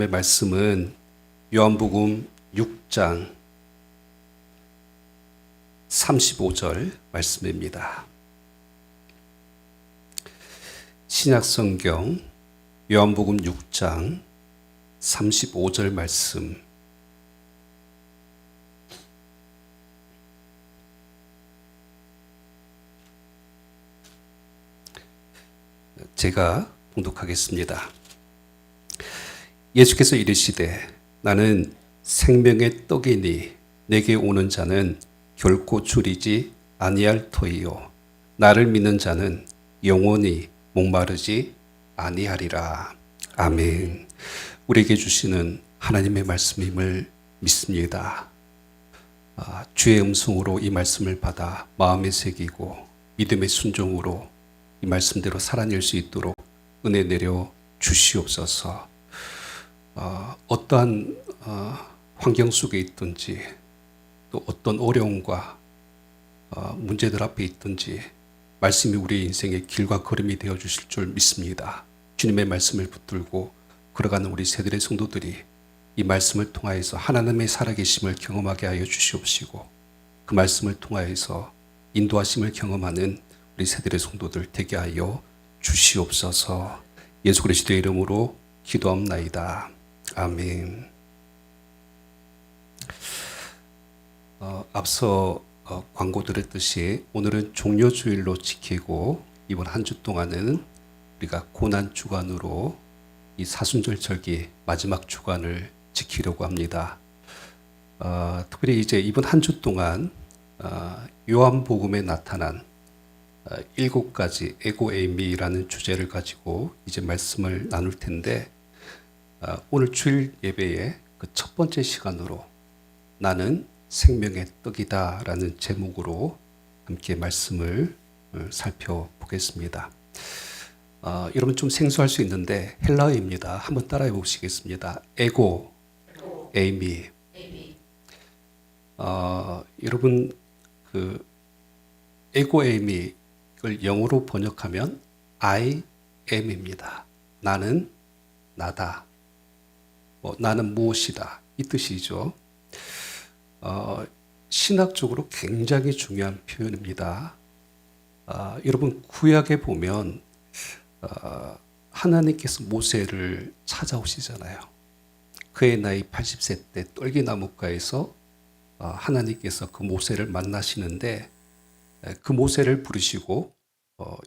말씀은 요한복음 6장 35절 말씀입니다. 신약성경 요한복음 6장 35절 말씀. 제가 봉독하겠습니다. 예수께서 이르시되 나는 생명의 떡이니 내게 오는 자는 결코 줄이지 아니할 터이요 나를 믿는 자는 영원히 목마르지 아니하리라. 아멘. 우리에게 주시는 하나님의 말씀임을 믿습니다. 주의 음성으로 이 말씀을 받아 마음에 새기고 믿음의 순종으로 이 말씀대로 살아낼 수 있도록 은혜 내려 주시옵소서. 어떠한 환경 속에 있든지 또 어떤 어려움과 문제들 앞에 있든지 말씀이 우리의 인생의 길과 걸음이 되어 주실 줄 믿습니다. 주님의 말씀을 붙들고 걸어가는 우리 세대의 성도들이 이 말씀을 통하여서 하나님의 살아계심을 경험하게 하여 주시옵시고 그 말씀을 통하여서 인도하심을 경험하는 우리 세대의 성도들 되게 하여 주시옵소서. 예수 그리스도의 이름으로 기도합나이다. 아멘. 앞서 광고 드렸듯이 오늘은 종료주일로 지키고 이번 한 주 동안은 우리가 고난 주간으로 이 사순절 절기 마지막 주간을 지키려고 합니다. 특별히 이제 이번 한 주 동안 요한복음에 나타난 7가지 에고에이미라는 주제를 가지고 이제 말씀을 나눌 텐데 오늘 주일 예배의 그 첫 번째 시간으로 나는 생명의 떡이다 라는 제목으로 함께 말씀을 살펴보겠습니다. 여러분 좀 생소할 수 있는데 헬라어입니다. 한번 따라해 보시겠습니다. 에고, 에이미. 여러분 그 에고 에이미를 영어로 번역하면 I am입니다. 나는 나다. 나는 무엇이다. 이 뜻이죠. 신학적으로 굉장히 중요한 표현입니다. 여러분 구약에 보면 하나님께서 모세를 찾아오시잖아요. 그의 나이 80세 때 떨기나무가에서 하나님께서 그 모세를 만나시는데 그 모세를 부르시고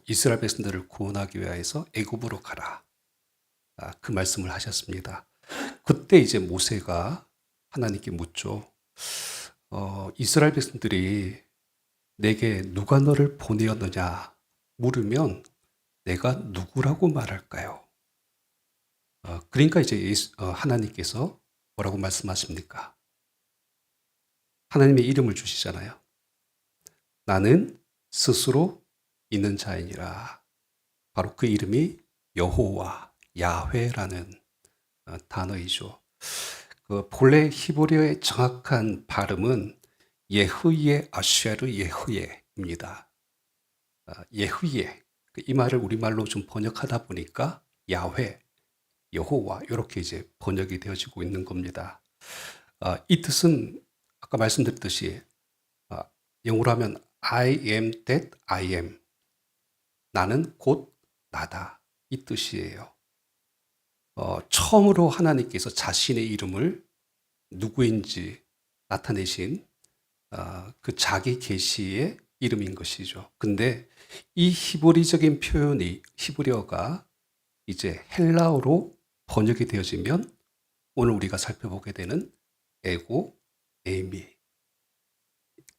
이스라엘 백성들을 구원하기 위해서 애굽으로 가라. 그 말씀을 하셨습니다. 그때 이제 모세가 하나님께 묻죠. 이스라엘 백성들이 내게 누가 너를 보내었느냐 물으면 내가 누구라고 말할까요? 그러니까 이제 하나님께서 뭐라고 말씀하십니까? 하나님의 이름을 주시잖아요. 나는 스스로 있는 자이니라. 바로 그 이름이 여호와, 야훼라는 단어이죠. 그 본래 히브리어의 정확한 발음은 예흐예 아쉐르 예흐예입니다. 예흐예. 이 말을 우리말로 좀 번역하다 보니까 야훼, 여호와 이렇게 이제 번역이 되어지고 있는 겁니다. 이 뜻은 아까 말씀드렸듯이 영어로 하면 I am that I am. 나는 곧 나다. 이 뜻이에요. 처음으로 하나님께서 자신의 이름을 누구인지 나타내신 그 자기 계시의 이름인 것이죠. 근데 이 히브리적인 표현이 히브리어가 이제 헬라어로 번역이 되어지면 오늘 우리가 살펴보게 되는 에고, 에이미.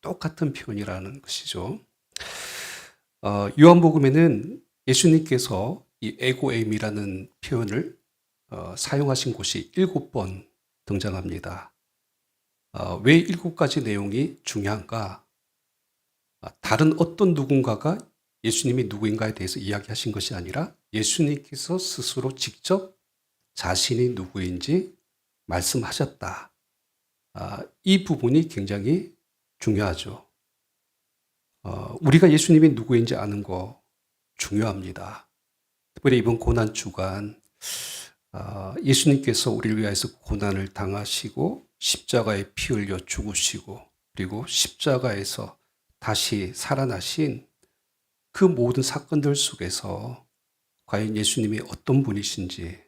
똑같은 표현이라는 것이죠. 요한복음에는 예수님께서 이 에고, 에이미라는 표현을 사용하신 곳이 7번 등장합니다. 왜 7가지 내용이 중요한가? 다른 어떤 누군가가 예수님이 누구인가에 대해서 이야기하신 것이 아니라 예수님께서 스스로 직접 자신이 누구인지 말씀하셨다. 이 부분이 굉장히 중요하죠. 우리가 예수님이 누구인지 아는 거 중요합니다. 특별히 이번 고난 주간 예수님께서 우리를 위해서 고난을 당하시고 십자가에 피 흘려 죽으시고 그리고 십자가에서 다시 살아나신 그 모든 사건들 속에서 과연 예수님이 어떤 분이신지,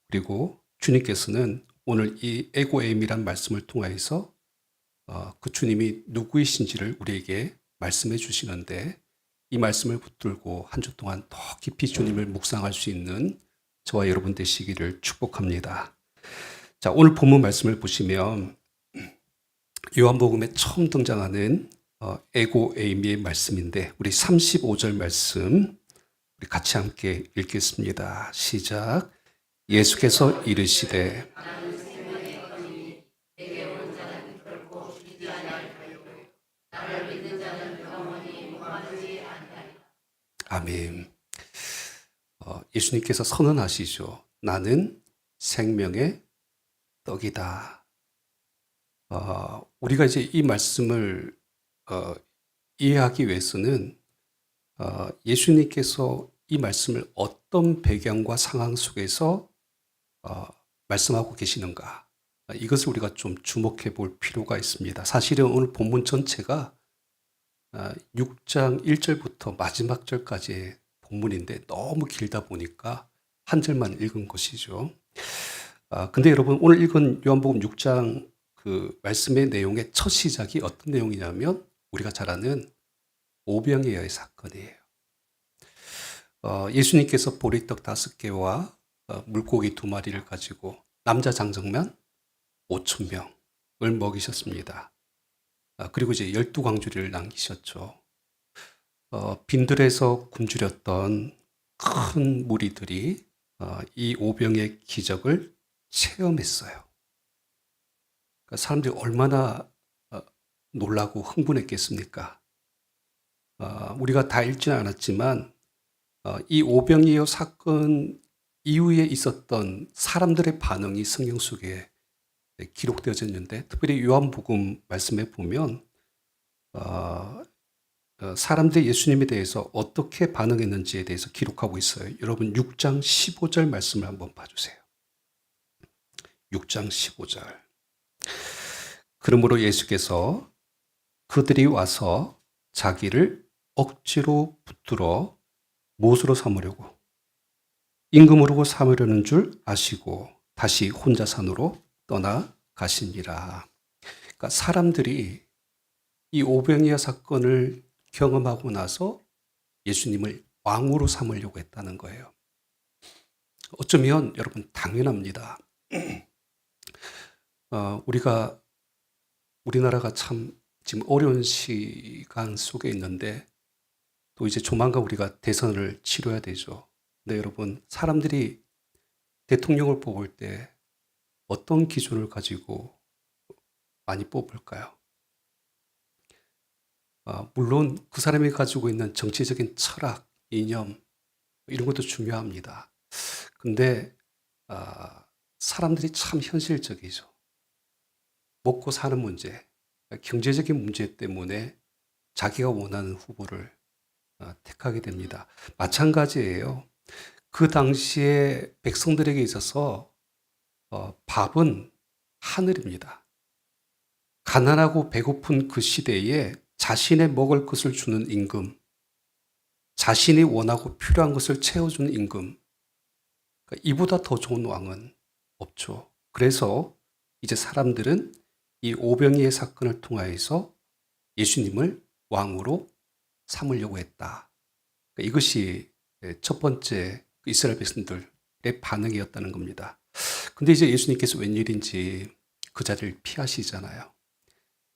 그리고 주님께서는 오늘 이 에고에임이란 말씀을 통하여서 그 주님이 누구이신지를 우리에게 말씀해 주시는데, 이 말씀을 붙들고 한 주 동안 더 깊이 주님을 묵상할 수 있는 저와 여러분 되시기를 축복합니다. 자, 오늘 본문 말씀을 보시면 요한복음에 처음 등장하는 에고에이미의 말씀인데, 우리 35절 말씀 우리 같이 함께 읽겠습니다. 시작. 예수께서 이르시되 아멘. 예수님께서 선언하시죠. 나는 생명의 떡이다. 우리가 이제 이 말씀을 이해하기 위해서는 예수님께서 이 말씀을 어떤 배경과 상황 속에서 말씀하고 계시는가, 이것을 우리가 좀 주목해 볼 필요가 있습니다. 사실은 오늘 본문 전체가 6장 1절부터 마지막 절까지의 본문인데 너무 길다 보니까 한 절만 읽은 것이죠. 근데 여러분, 오늘 읽은 요한복음 6장 그 말씀의 내용의 첫 시작이 어떤 내용이냐면 우리가 잘 아는 오병이어의 사건이에요. 예수님께서 보리떡 5개와 물고기 2마리를 가지고 남자 장정만 5,000명을 먹이셨습니다. 그리고 이제 12광주리를 남기셨죠. 빈들에서 굶주렸던 큰 무리들이 이 오병의 기적을 체험했어요. 그러니까 사람들이 얼마나 놀라고 흥분했겠습니까? 우리가 다 읽지는 않았지만 이 오병이어 사건 이후에 있었던 사람들의 반응이 성경 속에 기록되어져 있는데, 특별히 요한복음 말씀에 보면 사람들이 예수님에 대해서 어떻게 반응했는지에 대해서 기록하고 있어요. 여러분 6장 15절 말씀을 한번 봐주세요. 6장 15절. 그러므로 예수께서 그들이 와서 자기를 억지로 붙들어 못으로 삼으려고 임금으로 삼으려는 줄 아시고 다시 혼자 산으로 떠나가시니라. 그러니까 사람들이 이 오병이어 사건을 경험하고 나서 예수님을 왕으로 삼으려고 했다는 거예요. 어쩌면 여러분 당연합니다. 우리나라가 참 지금 어려운 시간 속에 있는데, 또 이제 조만간 우리가 대선을 치러야 되죠. 근데 여러분, 사람들이 대통령을 뽑을 때 어떤 기준을 가지고 많이 뽑을까요? 물론 그 사람이 가지고 있는 정치적인 철학, 이념 이런 것도 중요합니다. 근데 사람들이 참 현실적이죠. 먹고 사는 문제, 경제적인 문제 때문에 자기가 원하는 후보를 택하게 됩니다. 마찬가지예요. 그 당시에 백성들에게 있어서 밥은 하늘입니다. 가난하고 배고픈 그 시대에 자신의 먹을 것을 주는 임금, 자신이 원하고 필요한 것을 채워주는 임금, 그러니까 이보다 더 좋은 왕은 없죠. 그래서 이제 사람들은 이 오병이의 사건을 통하여서 예수님을 왕으로 삼으려고 했다. 그러니까 이것이 첫 번째 이스라엘 백성들의 반응이었다는 겁니다. 근데 이제 예수님께서 웬일인지 그 자리를 피하시잖아요.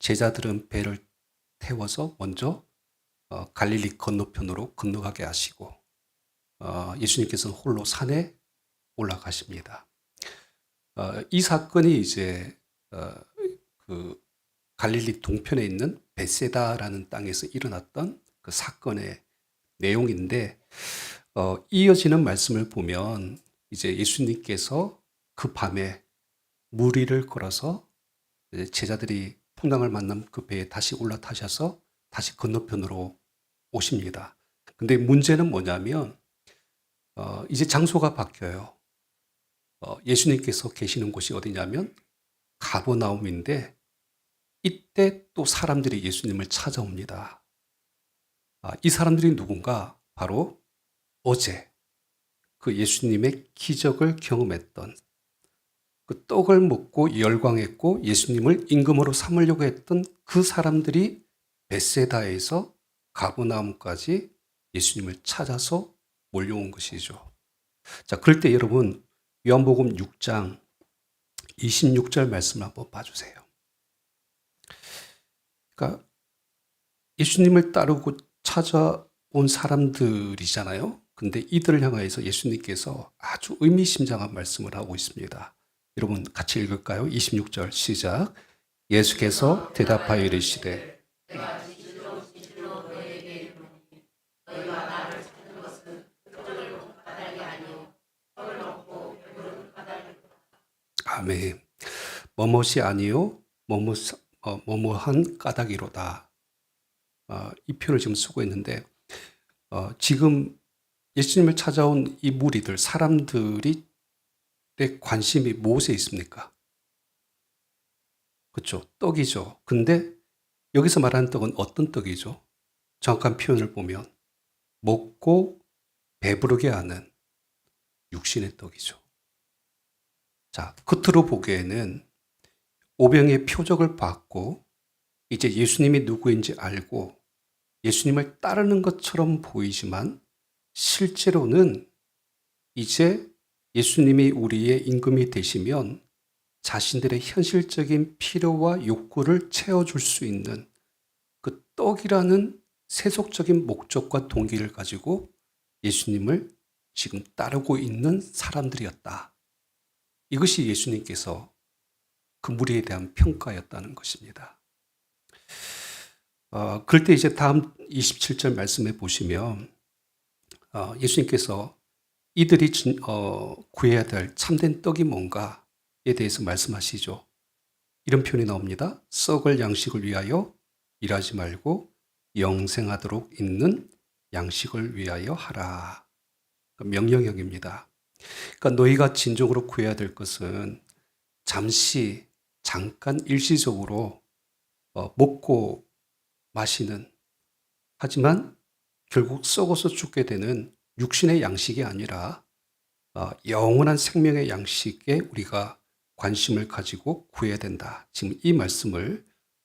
제자들은 배를 태워서 먼저 갈릴리 건너편으로 건너가게 하시고 예수님께서는 홀로 산에 올라가십니다. 이 사건이 이제 그 갈릴리 동편에 있는 베세다라는 땅에서 일어났던 그 사건의 내용인데, 이어지는 말씀을 보면 이제 예수님께서 그 밤에 무리를 걸어서 제자들이 풍랑을 만난 그 배에 다시 올라타셔서 다시 건너편으로 오십니다. 근데 문제는 뭐냐면 이제 장소가 바뀌어요. 예수님께서 계시는 곳이 어디냐면 가버나움인데 이때 또 사람들이 예수님을 찾아옵니다. 이 사람들이 누군가? 바로 어제 그 예수님의 기적을 경험했던, 그 떡을 먹고 열광했고 예수님을 임금으로 삼으려고 했던 그 사람들이 벳세다에서 가버나움까지 예수님을 찾아서 몰려온 것이죠. 자, 그럴 때 여러분 요한복음 6장 26절 말씀을 한번 봐주세요. 그러니까 예수님을 따르고 찾아온 사람들이잖아요. 근데 이들을 향하여서 예수님께서 아주 의미심장한 말씀을 하고 있습니다. 여러분 같이 읽을까요? 26절 시작. 예수께서 대답하여 이르시되 아멘. 뭐뭇이 아니요 뭐뭐한 까닭이로다. 이 표현을 지금 쓰고 있는데 지금 예수님을 찾아온 이 무리들 사람들이 관심이 무엇에 있습니까? 그렇죠. 떡이죠. 근데 여기서 말하는 떡은 어떤 떡이죠? 정확한 표현을 보면 먹고 배부르게 하는 육신의 떡이죠. 자, 겉으로 보기에는 오병의 표적을 받고 이제 예수님이 누구인지 알고 예수님을 따르는 것처럼 보이지만 실제로는 이제 예수님이 우리의 임금이 되시면 자신들의 현실적인 필요와 욕구를 채워줄 수 있는 그 떡이라는 세속적인 목적과 동기를 가지고 예수님을 지금 따르고 있는 사람들이었다. 이것이 예수님께서 그 무리에 대한 평가였다는 것입니다. 그럴 때 이제 다음 27절 말씀에 보시면 예수님께서 이들이 구해야 될 참된 떡이 뭔가에 대해서 말씀하시죠. 이런 표현이 나옵니다. 썩을 양식을 위하여 일하지 말고 영생하도록 있는 양식을 위하여 하라. 명령형입니다. 그러니까 너희가 진정으로 구해야 될 것은 잠깐 일시적으로 먹고 마시는, 하지만 결국 썩어서 죽게 되는 육신의 양식이 아니라 영원한 생명의 양식에 우리가 관심을 가지고 구해야 된다. 지금 이 말씀을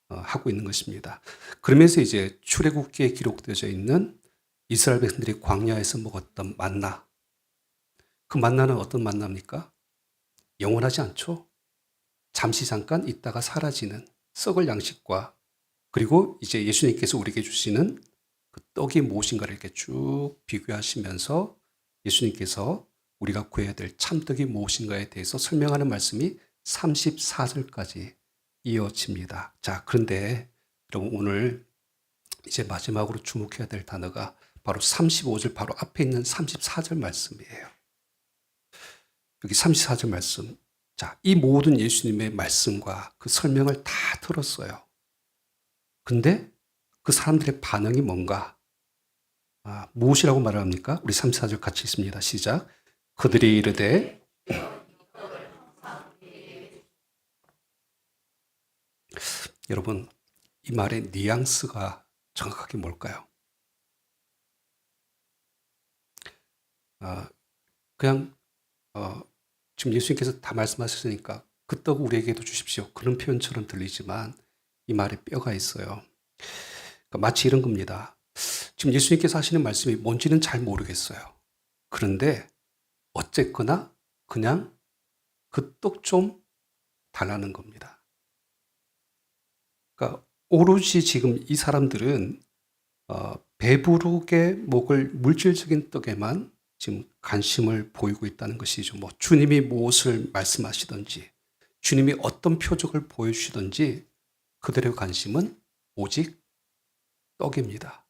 하고 있는 것입니다. 그러면서 이제 출애굽기에 기록되어져 있는 이스라엘 백성들이 광야에서 먹었던 만나, 그 만나는 어떤 만나입니까? 영원하지 않죠. 잠깐 있다가 사라지는 썩을 양식과, 그리고 이제 예수님께서 우리에게 주시는 그 떡이 무엇인가를 이렇게 쭉 비교하시면서 예수님께서 우리가 구해야 될 참떡이 무엇인가에 대해서 설명하는 말씀이 34절까지 이어집니다. 자, 그런데 여러분 오늘 이제 마지막으로 주목해야 될 단어가 바로 35절 바로 앞에 있는 34절 말씀이에요. 여기 34절 말씀. 자, 이 모든 예수님의 말씀과 그 설명을 다 들었어요. 근데 그 사람들의 반응이 뭔가? 무엇이라고 말을 합니까? 우리 34절 같이 있습니다. 시작. 그들이 이르되 여러분 이 말의 뉘앙스가 정확하게 뭘까요? 그냥 지금 예수님께서 다 말씀하셨으니까 그 떡 우리에게도 주십시오. 그런 표현처럼 들리지만 이 말에 뼈가 있어요. 그러니까 마치 이런 겁니다. 지금 예수님께서 하시는 말씀이 뭔지는 잘 모르겠어요. 그런데 어쨌거나 그냥 그 떡 좀 달라는 겁니다. 그러니까 오로지 지금 이 사람들은 배부르게 먹을 물질적인 떡에만 지금 관심을 보이고 있다는 것이죠. 뭐 주님이 무엇을 말씀하시든지 주님이 어떤 표적을 보여주시든지 그들의 관심은 오직 떡입니다.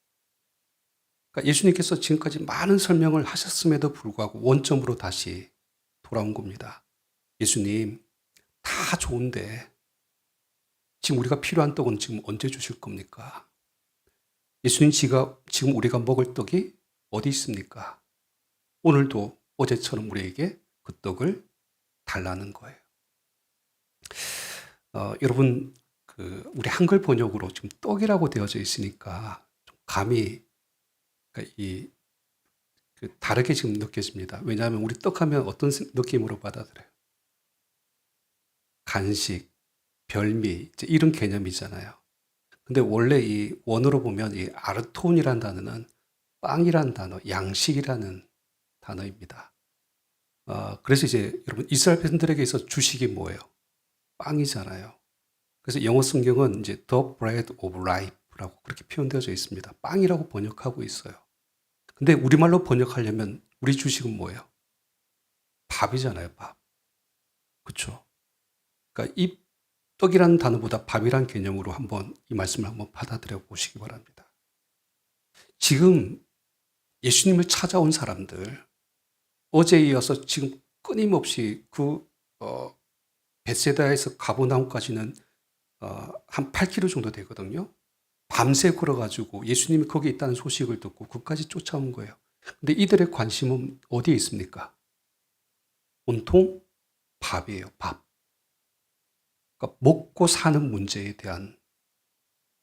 그러니까 예수님께서 지금까지 많은 설명을 하셨음에도 불구하고 원점으로 다시 돌아온 겁니다. 예수님, 다 좋은데 지금 우리가 필요한 떡은 지금 언제 주실 겁니까? 예수님, 지금 우리가 먹을 떡이 어디 있습니까? 오늘도 어제처럼 우리에게 그 떡을 달라는 거예요. 여러분, 우리 한글 번역으로 지금 떡이라고 되어져 있으니까 좀 감이 그러니까 다르게 지금 느껴집니다. 왜냐하면 우리 떡하면 어떤 느낌으로 받아들여요? 간식, 별미, 이제 이런 개념이잖아요. 근데 원래 이 원어로 보면 이 아르톤이라는 단어는 빵이라는 단어, 양식이라는 단어입니다. 그래서 이제 여러분 이스라엘 백성들에게 있어 주식이 뭐예요? 빵이잖아요. 그래서 영어 성경은 이제 the bread of life라고 그렇게 표현되어져 있습니다. 빵이라고 번역하고 있어요. 근데 우리말로 번역하려면 우리 주식은 뭐예요? 밥이잖아요, 밥. 그렇죠? 그러니까 이 떡이라는 단어보다 밥이란 개념으로 한번 이 말씀을 한번 받아들여 보시기 바랍니다. 지금 예수님을 찾아온 사람들, 어제에 이어서 지금 끊임없이 벳세다에서 가버나움까지는 한 8km 정도 되거든요. 밤새 걸어가지고 예수님이 거기 있다는 소식을 듣고 그까지 쫓아온 거예요. 근데 이들의 관심은 어디에 있습니까? 온통 밥이에요, 밥. 그러니까 먹고 사는 문제에 대한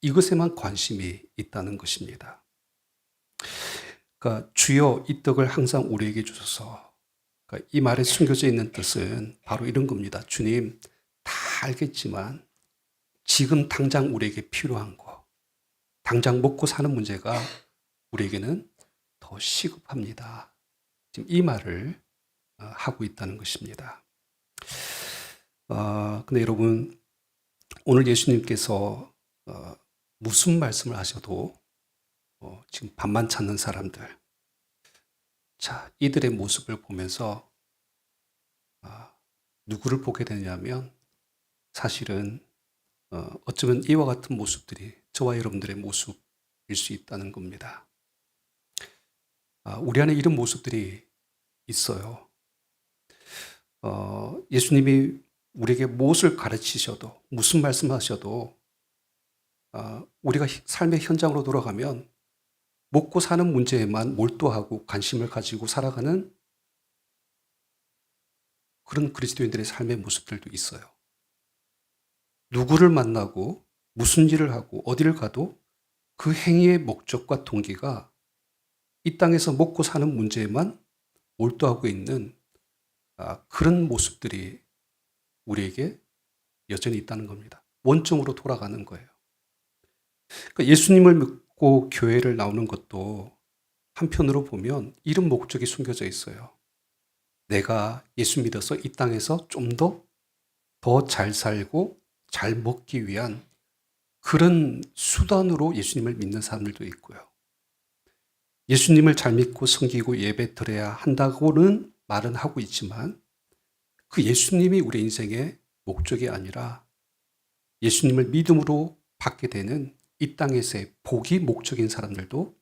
이것에만 관심이 있다는 것입니다. 그러니까 주여 이 떡을 항상 우리에게 주소서. 그러니까 이 말에 숨겨져 있는 뜻은 바로 이런 겁니다. 주님, 다 알겠지만 지금 당장 우리에게 필요한 거, 당장 먹고 사는 문제가 우리에게는 더 시급합니다. 지금 이 말을 하고 있다는 것입니다. 근데 여러분, 오늘 예수님께서 무슨 말씀을 하셔도 지금 밥만 찾는 사람들, 자, 이들의 모습을 보면서 누구를 보게 되냐면 사실은 어쩌면 이와 같은 모습들이 저와 여러분들의 모습일 수 있다는 겁니다. 우리 안에 이런 모습들이 있어요. 예수님이 우리에게 무엇을 가르치셔도 무슨 말씀하셔도 우리가 삶의 현장으로 돌아가면 먹고 사는 문제에만 몰두하고 관심을 가지고 살아가는 그런 그리스도인들의 삶의 모습들도 있어요. 누구를 만나고 무슨 일을 하고 어디를 가도 그 행위의 목적과 동기가 이 땅에서 먹고 사는 문제에만 몰두하고 있는 그런 모습들이 우리에게 여전히 있다는 겁니다. 원점으로 돌아가는 거예요. 그러니까 예수님을 믿고 교회를 나오는 것도 한편으로 보면 이런 목적이 숨겨져 있어요. 내가 예수 믿어서 이 땅에서 좀 더 잘 살고 잘 먹기 위한 그런 수단으로 예수님을 믿는 사람들도 있고요. 예수님을 잘 믿고 섬기고 예배 드려야 한다고는 말은 하고 있지만 그 예수님이 우리 인생의 목적이 아니라 예수님을 믿음으로 받게 되는 이 땅에서의 복이 목적인 사람들도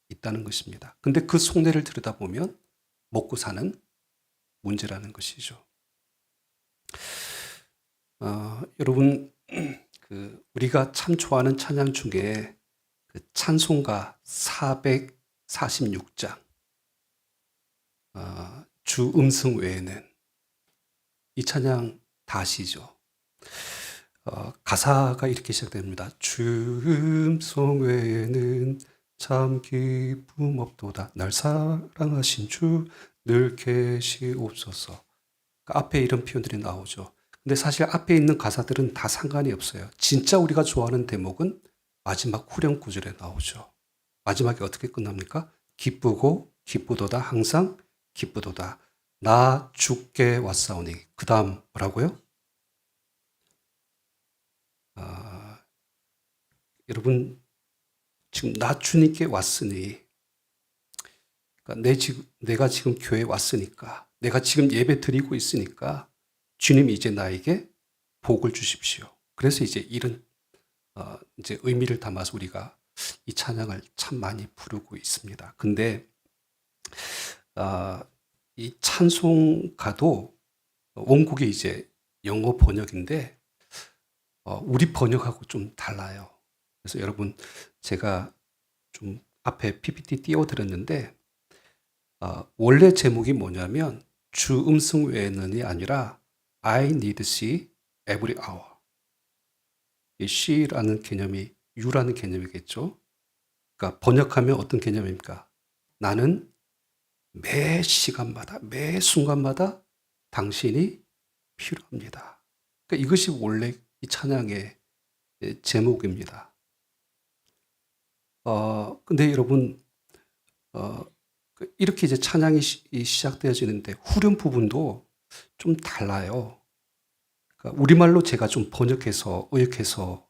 있다는 것입니다. 근데 그 속내를 들여다보면 먹고 사는 문제라는 것이죠. 여러분, 우리가 참 좋아하는 찬양 중에 찬송가 446장, 주 음성 외에는 이 찬양 다 아시죠? 가사가 이렇게 시작됩니다. 주 음성 외에는 참 기쁨 없도다. 날 사랑하신 주 늘 계시옵소서. 앞에 이런 표현들이 나오죠. 근데 사실 앞에 있는 가사들은 다 상관이 없어요. 진짜 우리가 좋아하는 대목은 마지막 후렴 구절에 나오죠. 마지막에 어떻게 끝납니까? 기쁘고 기쁘도다 항상 기쁘도다. 나 주께 왔사오니. 그 다음 뭐라고요? 여러분 지금 나 주님께 왔으니 그러니까 내가 지금 교회에 왔으니까 내가 지금 예배 드리고 있으니까 주님이 이제 나에게 복을 주십시오. 그래서 이제 이런 이제 의미를 담아서 우리가 이 찬양을 참 많이 부르고 있습니다. 근데 이 찬송가도 원곡이 이제 영어 번역인데 우리 번역하고 좀 달라요. 그래서 여러분 제가 좀 앞에 PPT 띄워드렸는데 원래 제목이 뭐냐면 주 음성 외에는이 아니라 I need she every hour. 이 she라는 개념이 you라는 개념이겠죠. 그러니까 번역하면 어떤 개념입니까? 나는 매 시간마다, 매 순간마다 당신이 필요합니다. 그러니까 이것이 원래 이 찬양의 제목입니다. 근데 여러분, 이렇게 이제 찬양이 시작되어지는데 후렴 부분도 좀 달라요. 그러니까 우리말로 제가 좀 번역해서, 의역해서,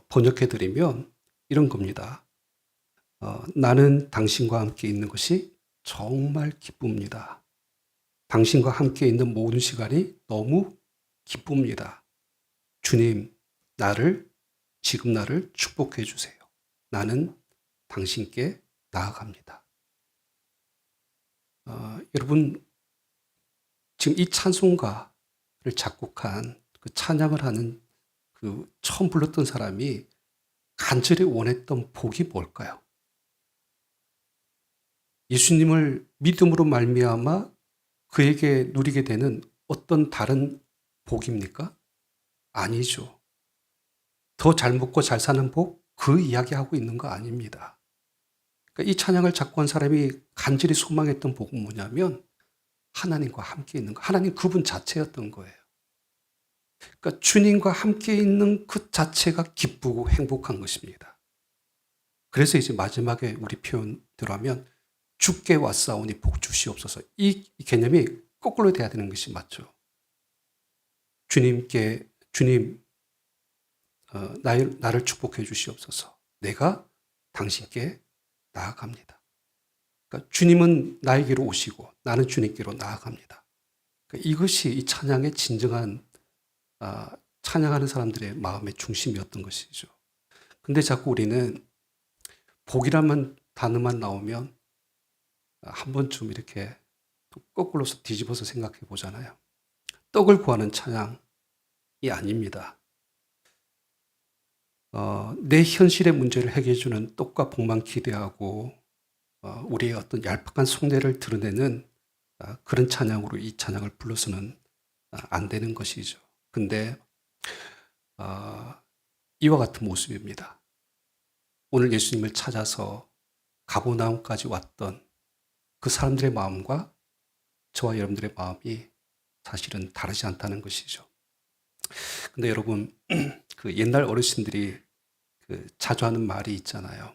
번역해드리면 이런 겁니다. 나는 당신과 함께 있는 것이 정말 기쁩니다. 당신과 함께 있는 모든 시간이 너무 기쁩니다. 주님, 지금 나를 축복해 주세요. 나는 당신께 나아갑니다. 여러분, 지금 이 찬송가를 작곡한 그 찬양을 하는 그 처음 불렀던 사람이 간절히 원했던 복이 뭘까요? 예수님을 믿음으로 말미암아 그에게 누리게 되는 어떤 다른 복입니까? 아니죠. 더 잘 먹고 잘 사는 복? 그 이야기하고 있는 거 아닙니다. 그러니까 이 찬양을 작곡한 사람이 간절히 소망했던 복은 뭐냐면 하나님과 함께 있는 거. 하나님 그분 자체였던 거예요. 그러니까 주님과 함께 있는 그 자체가 기쁘고 행복한 것입니다. 그래서 이제 마지막에 우리 표현대로 하면 주께 왔사오니 복 주시옵소서. 이 개념이 거꾸로 돼야 되는 것이 맞죠. 주님, 나를 축복해 주시옵소서. 내가 당신께 나아갑니다. 그러니까 주님은 나에게로 오시고 나는 주님께로 나아갑니다. 그러니까 이것이 이 찬양의 진정한 찬양하는 사람들의 마음의 중심이었던 것이죠. 근데 자꾸 우리는 복이라는 단어만 나오면 한 번쯤 이렇게 거꾸로서 뒤집어서 생각해 보잖아요. 떡을 구하는 찬양이 아닙니다. 내 현실의 문제를 해결해 주는 떡과 복만 기대하고 우리의 어떤 얄팍한 속내를 드러내는 그런 찬양으로 이 찬양을 불러서는 안 되는 것이죠. 근데 이와 같은 모습입니다. 오늘 예수님을 찾아서 가버나움까지 왔던 그 사람들의 마음과 저와 여러분들의 마음이 사실은 다르지 않다는 것이죠. 근데 여러분, 그 옛날 어르신들이 자주 하는 말이 있잖아요.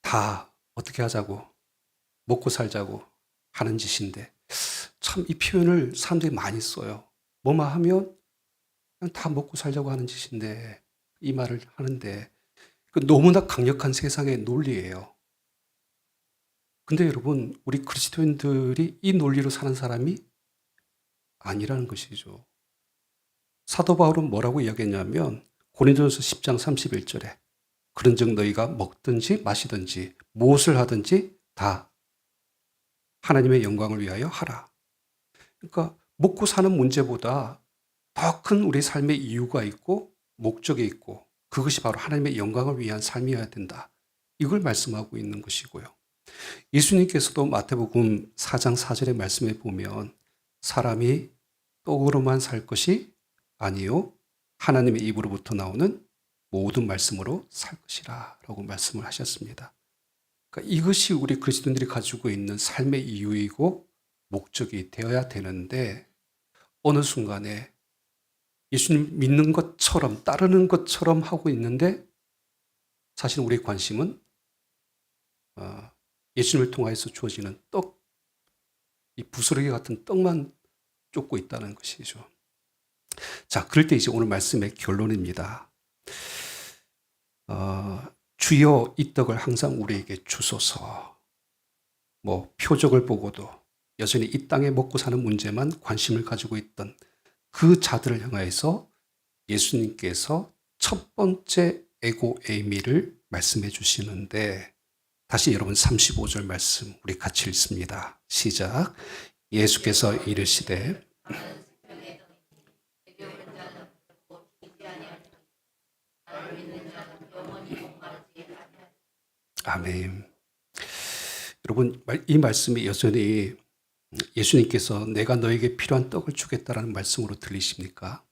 다 어떻게 하자고, 먹고 살자고 하는 짓인데, 참 이 표현을 사람들이 많이 써요. 뭐만 하면 그냥 다 먹고 살자고 하는 짓인데, 이 말을 하는데, 너무나 강력한 세상의 논리예요. 근데 여러분, 우리 그리스도인들이 이 논리로 사는 사람이 아니라는 것이죠. 사도 바울은 뭐라고 이야기했냐면 고린도전서 10장 31절에 그런즉 너희가 먹든지 마시든지 무엇을 하든지 다 하나님의 영광을 위하여 하라. 그러니까 먹고 사는 문제보다 더 큰 우리 삶의 이유가 있고 목적이 있고 그것이 바로 하나님의 영광을 위한 삶이어야 된다. 이걸 말씀하고 있는 것이고요. 예수님께서도 마태복음 4장 4절의 말씀에 보면 사람이 떡으로만 살 것이 아니요 하나님의 입으로부터 나오는 모든 말씀으로 살 것이라 라고 말씀을 하셨습니다. 그러니까 이것이 우리 그리스도인들이 가지고 있는 삶의 이유이고 목적이 되어야 되는데 어느 순간에 예수님 믿는 것처럼 따르는 것처럼 하고 있는데 사실 우리의 관심은 예수님을 통하여서 주어지는 떡, 이 부스러기 같은 떡만 쫓고 있다는 것이죠. 자, 그럴 때 이제 오늘 말씀의 결론입니다. 주여 이 떡을 항상 우리에게 주소서. 표적을 보고도 여전히 이 땅에 먹고 사는 문제만 관심을 가지고 있던 그 자들을 향하여서 예수님께서 첫 번째 에고 에이미를 말씀해 주시는데 다시 여러분 35절 말씀 우리 같이 읽습니다. 시작. 예수께서 이르시되 아멘. 여러분 이 말씀이 여전히 예수님께서 내가 너에게 필요한 떡을 주겠다라는 말씀으로 들리십니까?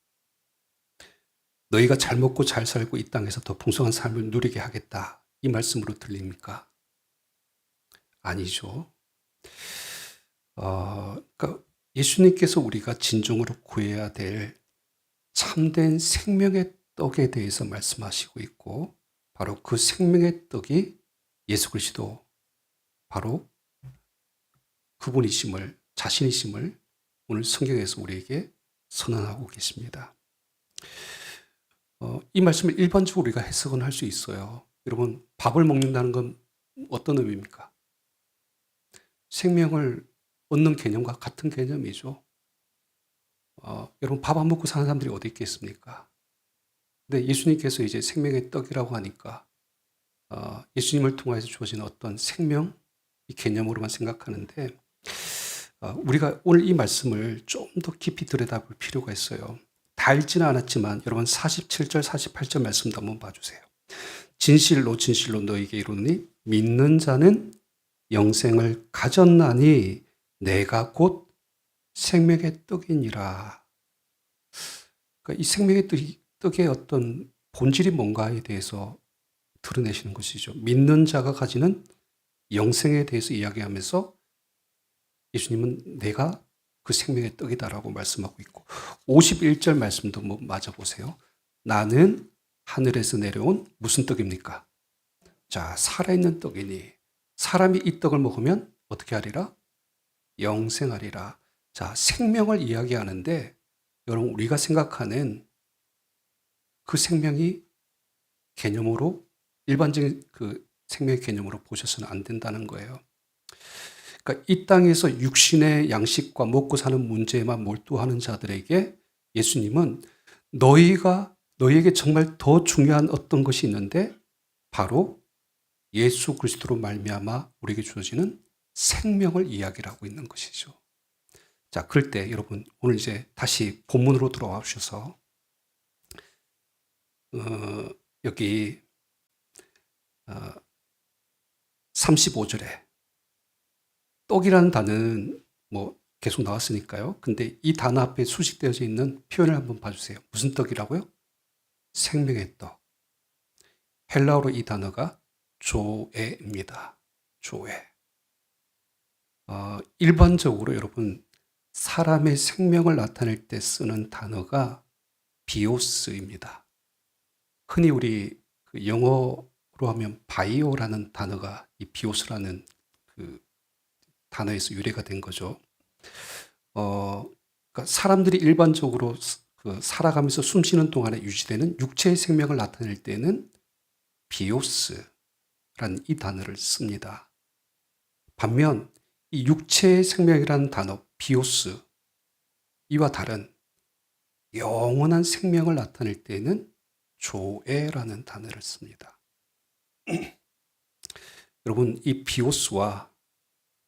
너희가 잘 먹고 잘 살고 이 땅에서 더 풍성한 삶을 누리게 하겠다. 이 말씀으로 들립니까? 아니죠. 그러니까 예수님께서 우리가 진정으로 구해야 될 참된 생명의 떡에 대해서 말씀하시고 있고, 바로 그 생명의 떡이 예수 그리스도, 바로 그분이심을, 자신이심을 오늘 성경에서 우리에게 선언하고 계십니다. 이 말씀을 일반적으로 우리가 해석은 할 수 있어요. 여러분, 밥을 먹는다는 건 어떤 의미입니까? 생명을 얻는 개념과 같은 개념이죠. 여러분, 밥 안 먹고 사는 사람들이 어디 있겠습니까? 근데 예수님께서 이제 생명의 떡이라고 하니까 예수님을 통해서 주어진 어떤 생명, 이 개념으로만 생각하는데, 우리가 오늘 이 말씀을 좀 더 깊이 들여다볼 필요가 있어요. 다 읽지는 않았지만 여러분 47절, 48절 말씀도 한번 봐주세요. 진실로 진실로 너희에게 이르노니 믿는 자는 영생을 가졌나니 내가 곧 생명의 떡이니라. 그러니까 이 생명의 떡의 어떤 본질이 뭔가에 대해서 드러내시는 것이죠. 믿는 자가 가지는 영생에 대해서 이야기하면서 예수님은 내가 그 생명의 떡이다라고 말씀하고 있고, 51절 말씀도 한번 맞아보세요. 나는 하늘에서 내려온 무슨 떡입니까? 자, 살아있는 떡이니 사람이 이 떡을 먹으면 어떻게 하리라? 영생하리라. 자, 생명을 이야기하는데 여러분, 우리가 생각하는 그 생명이 개념으로, 일반적인 그 생명의 개념으로 보셔서는 안 된다는 거예요. 그러니까 이 땅에서 육신의 양식과 먹고 사는 문제에만 몰두하는 자들에게 예수님은 너희에게 정말 더 중요한 어떤 것이 있는데, 바로 예수 그리스도로 말미암아 우리에게 주어지는 생명을 이야기를 하고 있는 것이죠. 자, 그럴 때 여러분, 오늘 이제 다시 본문으로 돌아와 주셔서 여기 35절에 떡이라는 단어는 뭐 계속 나왔으니까요. 근데 이 단어 앞에 수식되어져 있는 표현을 한번 봐주세요. 무슨 떡이라고요? 생명의 떡. 헬라어로 이 단어가 조에입니다. 조에. 일반적으로 여러분, 사람의 생명을 나타낼 때 쓰는 단어가 비오스입니다. 흔히 우리 그 영어로 하면 바이오라는 단어가 이 비오스라는 그 단어에서 유래가 된 거죠. 그러니까 사람들이 일반적으로 그 살아가면서 숨 쉬는 동안에 유지되는 육체의 생명을 나타낼 때는 비오스라는 이 단어를 씁니다. 반면 이 육체의 생명이라는 단어 비오스, 이와 다른 영원한 생명을 나타낼 때는 조에라는 단어를 씁니다. 여러분, 이 비오스와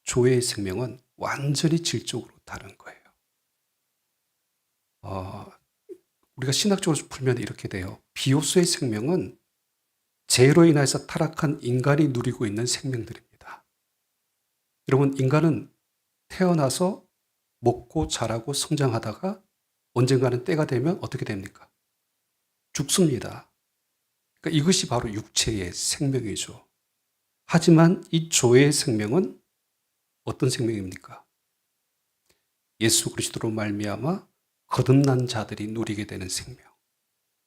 조에의 생명은 완전히 질적으로 다른 거예요. 우리가 신학적으로 풀면 이렇게 돼요. 비오스의 생명은 죄로 인해서 타락한 인간이 누리고 있는 생명들입니다. 여러분, 인간은 태어나서 먹고 자라고 성장하다가 언젠가는 때가 되면 어떻게 됩니까? 죽습니다. 그러니까 이것이 바로 육체의 생명이죠. 하지만 이 조의 생명은 어떤 생명입니까? 예수 그리스도로 말미암아 거듭난 자들이 누리게 되는 생명,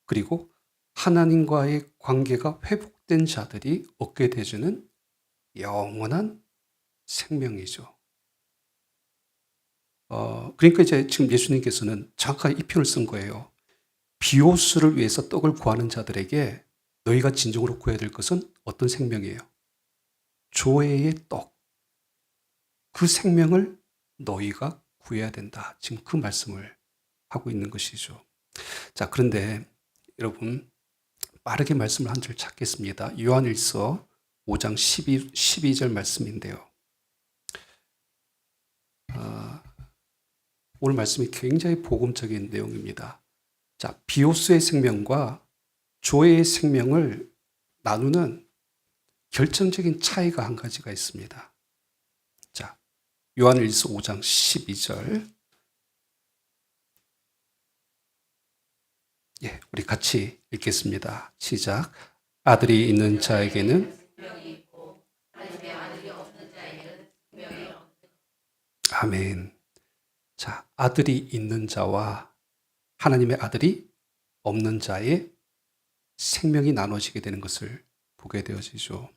그리고 하나님과의 관계가 회복된 자들이 얻게 되주는 영원한 생명이죠. 그러니까 이제 지금 예수님께서는 정확하게 이 표현을 쓴 거예요. 비오스를 위해서 떡을 구하는 자들에게 너희가 진정으로 구해야 될 것은 어떤 생명이에요? 조회의 떡. 그 생명을 너희가 구해야 된다. 지금 그 말씀을 하고 있는 것이죠. 자, 그런데 여러분, 빠르게 말씀을 한 줄 찾겠습니다. 요한일서 5장 12절 말씀인데요. 오늘 말씀이 굉장히 복음적인 내용입니다. 자, 비오스의 생명과 조의 생명을 나누는 결정적인 차이가 한 가지가 있습니다. 자, 요한일서 5장 12절. 예, 우리 같이 읽겠습니다. 시작. 아들이 있는 자에게는 아멘. 자, 아들이 있는 자와 하나님의 아들이 없는 자의 생명이 나눠지게 되는 것을 보게 되어지죠.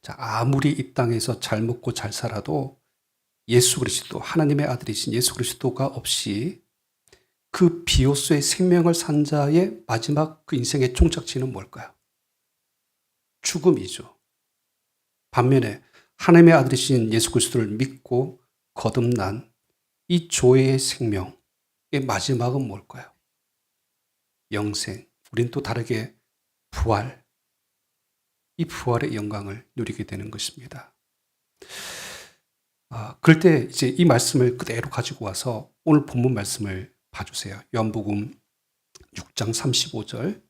자, 아무리 이 땅에서 잘 먹고 잘 살아도 예수 그리스도, 하나님의 아들이신 예수 그리스도가 없이 그 비오스의 생명을 산 자의 마지막 그 인생의 종착지는 뭘까요? 죽음이죠. 반면에 하나님의 아들이신 예수 그리스도를 믿고 거듭난 이 조회의 생명의 마지막은 뭘까요? 영생. 우린 또 다르게 부활. 이 부활의 영광을 누리게 되는 것입니다. 그럴 때 이제 이 말씀을 그대로 가지고 와서 오늘 본문 말씀을 봐주세요. 요한복음 6장 35절.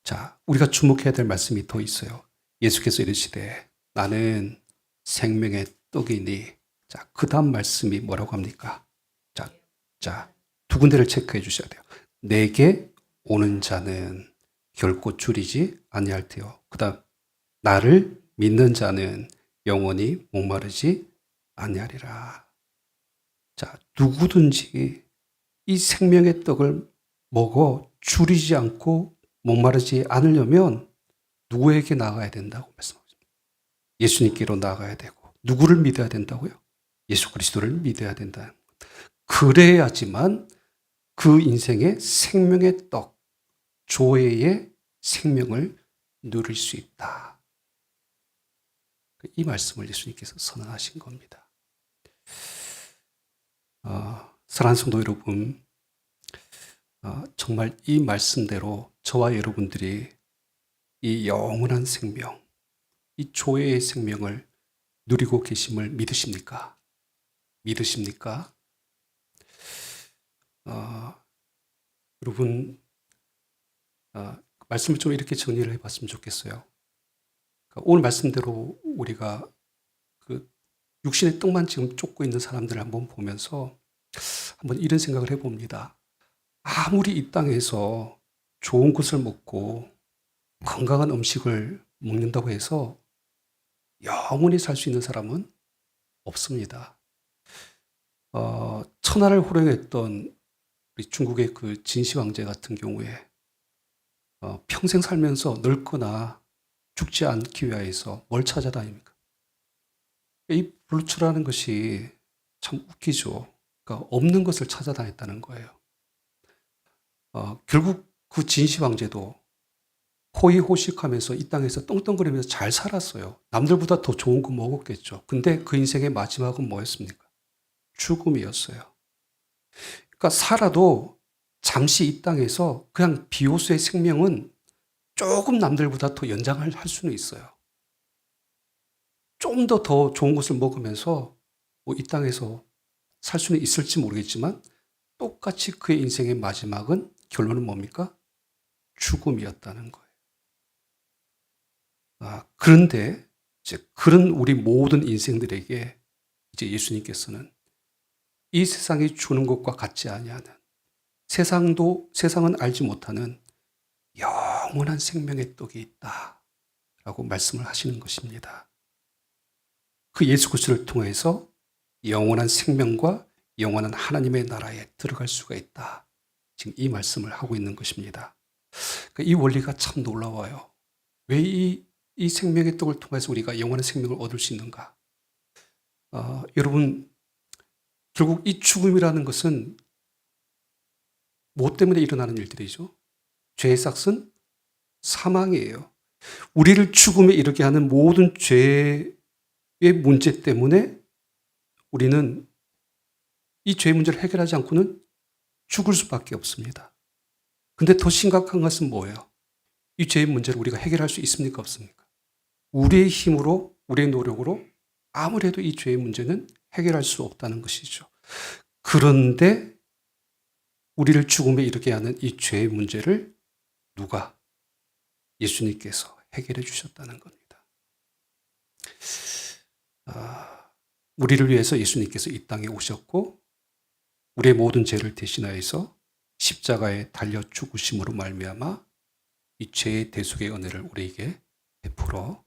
자, 우리가 주목해야 될 말씀이 더 있어요. 예수께서 이르시되 나는 생명의 떡이니. 자, 그 다음 말씀이 뭐라고 합니까? 자, 두 군데를 체크해 주셔야 돼요. 내게 오는 자는 결코 줄이지 아니할 테요. 그 다음 나를 믿는 자는 영원히 목마르지 아니하리라. 자, 누구든지 이 생명의 떡을 먹어 줄이지 않고 목마르지 않으려면 누구에게 나아가야 된다고 말씀하십니다. 예수님께로 나아가야 되고. 누구를 믿어야 된다고요? 예수 그리스도를 믿어야 된다. 그래야지만 그 인생의 생명의 떡, 조회의 생명을 누릴 수 있다. 이 말씀을 예수님께서 선언하신 겁니다. 사랑하는 성도 여러분, 정말 이 말씀대로 저와 여러분들이 이 영원한 생명, 이 조회의 생명을 누리고 계심을 믿으십니까? 믿으십니까? 여러분, 말씀을 좀 이렇게 정리를 해봤으면 좋겠어요. 오늘 말씀대로 우리가 그 육신의 떡만 지금 쫓고 있는 사람들을 한번 보면서 한번 이런 생각을 해봅니다. 아무리 이 땅에서 좋은 것을 먹고 건강한 음식을 먹는다고 해서 영원히 살 수 있는 사람은 없습니다. 천하를 호령했던 우리 중국의 그 진시 황제 같은 경우에 평생 살면서 늙거나 죽지 않기 위해서 뭘 찾아다닙니까? 이 불출하는 것이 참 웃기죠. 그러니까 없는 것을 찾아다녔다는 거예요. 결국 그 진시 황제도 호의호식하면서 이 땅에서 떵떵거리면서 잘 살았어요. 남들보다 더 좋은 거 먹었겠죠. 근데 그 인생의 마지막은 뭐였습니까? 죽음이었어요. 그러니까 살아도 잠시 이 땅에서 그냥 비오스의 생명은 조금 남들보다 더 연장할 수는 있어요. 좀 더 좋은 것을 먹으면서 뭐 이 땅에서 살 수는 있을지 모르겠지만 똑같이 그의 인생의 마지막은 결론은 뭡니까? 죽음이었다는 거예요. 그런데 이제 그런 우리 모든 인생들에게 이제 예수님께서는 이 세상이 주는 것과 같지 아니하는 세상은 알지 못하는 영원한 생명의 떡이 있다라고 말씀을 하시는 것입니다. 그 예수 그리스도를 통해서 영원한 생명과 영원한 하나님의 나라에 들어갈 수가 있다. 지금 이 말씀을 하고 있는 것입니다. 그러니까 이 원리가 참 놀라워요. 왜 이 생명의 떡을 통해서 우리가 영원한 생명을 얻을 수 있는가? 여러분, 결국 이 죽음이라는 것은 무엇 때문에 일어나는 일들이죠? 죄의 삭은 사망이에요. 우리를 죽음에 이르게 하는 모든 죄의 문제 때문에 우리는 이 죄의 문제를 해결하지 않고는 죽을 수밖에 없습니다. 근데 더 심각한 것은 뭐예요? 이 죄의 문제를 우리가 해결할 수 있습니까? 없습니까? 우리의 힘으로, 우리의 노력으로 아무리 해도 이 죄의 문제는 해결할 수 없다는 것이죠. 그런데 우리를 죽음에 이르게 하는 이 죄의 문제를 누가? 예수님께서 해결해 주셨다는 겁니다. 우리를 위해서 예수님께서 이 땅에 오셨고 우리의 모든 죄를 대신하여서 십자가에 달려 죽으심으로 말미암아 이 죄의 대속의 은혜를 우리에게 베풀어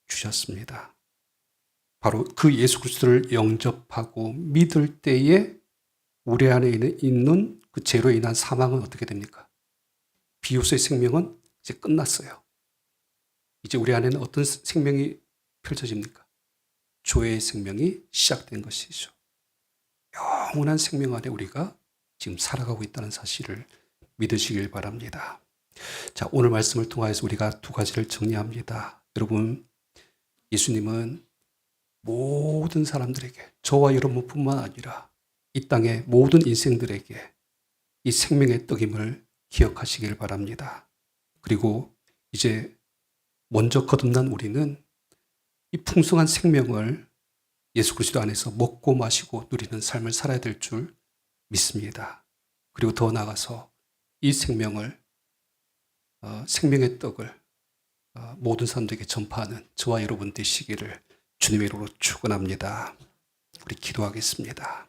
주셨습니다. 바로 그 예수 그리스도를 영접하고 믿을 때에 우리 안에 있는 그 죄로 인한 사망은 어떻게 됩니까? 비로소의 생명은 이제 끝났어요. 이제 우리 안에는 어떤 생명이 펼쳐집니까? 조의 생명이 시작된 것이죠. 영원한 생명 안에 우리가 지금 살아가고 있다는 사실을 믿으시길 바랍니다. 자, 오늘 말씀을 통하여서 우리가 두 가지를 정리합니다. 여러분, 예수님은 모든 사람들에게, 저와 여러분뿐만 아니라 이 땅의 모든 인생들에게 이 생명의 떡임을 기억하시길 바랍니다. 그리고 이제 먼저 거듭난 우리는 이 풍성한 생명을 예수 그리스도 안에서 먹고 마시고 누리는 삶을 살아야 될 줄 믿습니다. 그리고 더 나아가서 이 생명을 생명의 떡을 모든 사람들에게 전파하는 저와 여러분 되시기를 주님의 이름으로 축원합니다. 우리 기도하겠습니다.